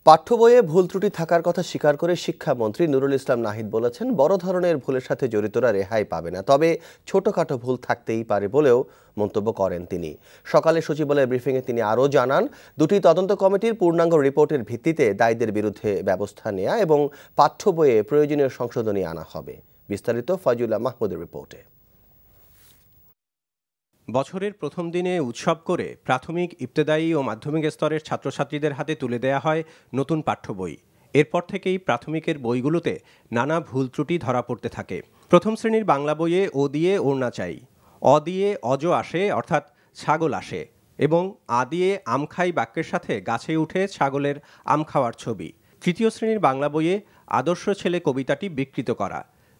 পাঠ্য বইয়ে ভুল ত্রুটি থাকার কথা স্বীকার করে শিক্ষামন্ত্রী নুরুল ইসলাম নাহিদ বলেছেন, বড় ধরনের ভুলের সাথে জড়িতরা রেহাই পাবে না, তবে ছোটখাটো ভুল থাকতেই পারে বলেও মন্তব্য করেন তিনি। সকালে সচিবালয় ব্রিফিংয়ে তিনি আরও জানান, দুটি তদন্ত কমিটির পূর্ণাঙ্গ রিপোর্টের ভিত্তিতে দায়ীদের বিরুদ্ধে ব্যবস্থা নেওয়া এবং পাঠ্য বইয়ে প্রয়োজনীয় সংশোধনী আনা হবে। বিস্তারিত ফয়জুল্লাহ মাহমুদের রিপোর্টে। বছরের প্রথম দিনে উৎসব করে প্রাথমিক, ইবতেদায়ী ও মাধ্যমিক স্তরের ছাত্রছাত্রীদের হাতে তুলে দেয়া হয় নতুন পাঠ্য বই। এরপর থেকেই প্রাথমিকের বইগুলোতে নানা ভুল ত্রুটি ধরা পড়তে থাকে। প্রথম শ্রেণীর বাংলা বইয়ে ও দিয়ে ওড়না চাই, অ দিয়ে অজ আসে অর্থাৎ ছাগল আসে, এবং আ দিয়ে আম খাই বাক্যের সাথে গাছে উঠে ছাগলের আম খাওয়ার ছবি। তৃতীয় শ্রেণীর বাংলা বইয়ে আদর্শ ছেলে কবিতাটি বিকৃত করা।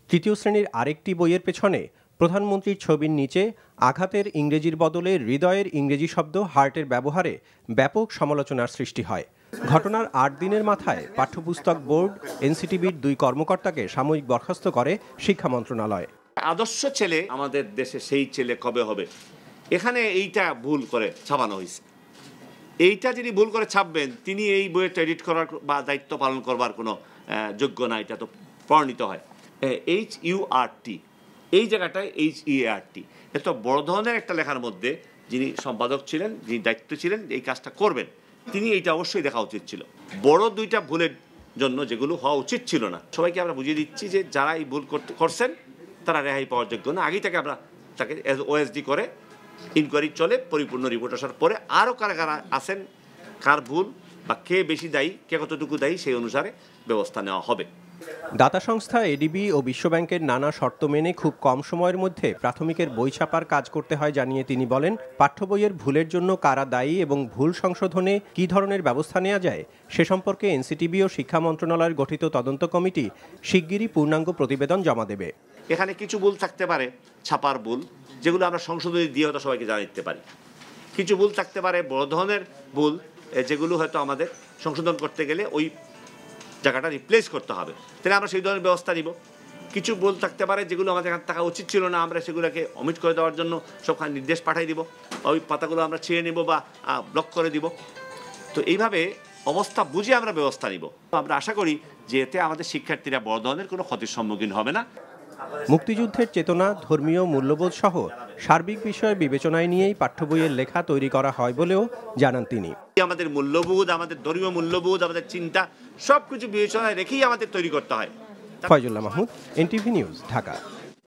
তৃতীয় শ্রেণীর আরেকটি বইয়ের পেছনে প্রধানমন্ত্রীর ছবির নিচে আঘাতের ইংরেজির বদলে হৃদয়ের ইংরেজি শব্দ হার্টের ব্যবহারে ব্যাপক সমালোচনার সৃষ্টি হয়। ঘটনার ৮ দিনের মাথায় পাঠ্যপুস্তক বোর্ড, এনসিটিবির ২ কর্মকর্তাকে সাময়িক বরখাস্ত করে শিক্ষা মন্ত্রণালয়। আদর্শ ছেলে আমাদের দেশে সেই ছেলে কবে হবে, এখানে এইটা ভুল করে ছাপানো হয়েছে। এইটা যিনি ভুল করে ছাপবেন তিনি এই বইয়ের এডিট করার বা দায়িত্ব পালন করবার কোনো যোগ্য না, এটা তো প্রণীত হয়। HURT এই জায়গাটায় HEART, এত বড় ধরনের একটা লেখার মধ্যে যিনি সম্পাদক ছিলেন, যিনি দায়িত্ব ছিলেন এই কাজটা করবেন, তিনি এইটা অবশ্যই দেখা উচিত ছিল। বড় দুইটা ভুলের জন্য যেগুলো হওয়া উচিত ছিল না, সবাইকে আমরা বুঝিয়ে দিচ্ছি যে যারা এই ভুল করছেন তারা রেহাই পাওয়ার যোগ্য না। আগেই থেকে আমরা তাকে OSD করে ইনকোয়ারি চলে, পরিপূর্ণ রিপোর্ট আসার পরে আরও কারা কারা আছেন, কার ভুল বা কে বেশি দায়ী, কে কতটুকু দায়ী, সেই অনুসারে ব্যবস্থা নেওয়া হবে। দাতা সংস্থা এডিবি ও বিশ্বব্যাংকের নানা শর্ত মেনে খুব কম সময়ের মধ্যে প্রাথমিকের বই ছাপার কাজ করতে হয় জানিয়ে তিনি বলেন, পাঠ্য বইয়ের ভুলের জন্য কারা দায়ী এবং ভুল সংশোধনে কী ধরনের ব্যবস্থা নেওয়া যায় সে সম্পর্কে এনসিটিবি ও শিক্ষা মন্ত্রণালয়ের গঠিত তদন্ত কমিটি শিগগিরই পূর্ণাঙ্গ প্রতিবেদন জমা দেবে। এখানে কিছু ভুল থাকতে পারে, ছাপার ভুল, যেগুলো আমরা সংশোধনী দিয়ে হয়তো সবাইকে জানিয়ে দিতে পারি। কিছু ভুল থাকতে পারে বড় ধরনের ভুল, যেগুলো হয়তো আমাদের সংশোধন করতে গেলে ওই জায়গাটা রিপ্লেস করতে হবে, তাহলে আমরা সেই ধরনের ব্যবস্থা নিব। কিছু ভুল থাকতে পারে যেগুলো আমাদের এখানে থাকা উচিত ছিল না, আমরা সেগুলোকে অমিট করে দেওয়ার জন্য সবখানে নির্দেশ পাঠিয়ে দিব, ওই পাতাগুলো আমরা ছিঁড়ে নেব বা ব্লক করে দিব। তো এইভাবে অবস্থা বুঝে আমরা ব্যবস্থা নিব। আমরা আশা করি যে এতে আমাদের শিক্ষার্থীরা বড় ধরনের কোনো ক্ষতির সম্মুখীন হবে না। মুক্তিযুদ্ধের চেতনা, ধর্মীয় মূল্যবোধ সহ সার্বিক বিষয় বিবেচনায় নিয়েই পাঠ্য বইয়ের লেখা তৈরি করা হয় বলেও জানান তিনি। আমাদের মূল্যবোধ, আমাদের ধর্মীয় মূল্যবোধ, আমাদের চিন্তা সবকিছু বিবেচনায় রেখেই আমাদের তৈরি করতে হয়। Faizullah Mahmud, NTV news, Dhaka.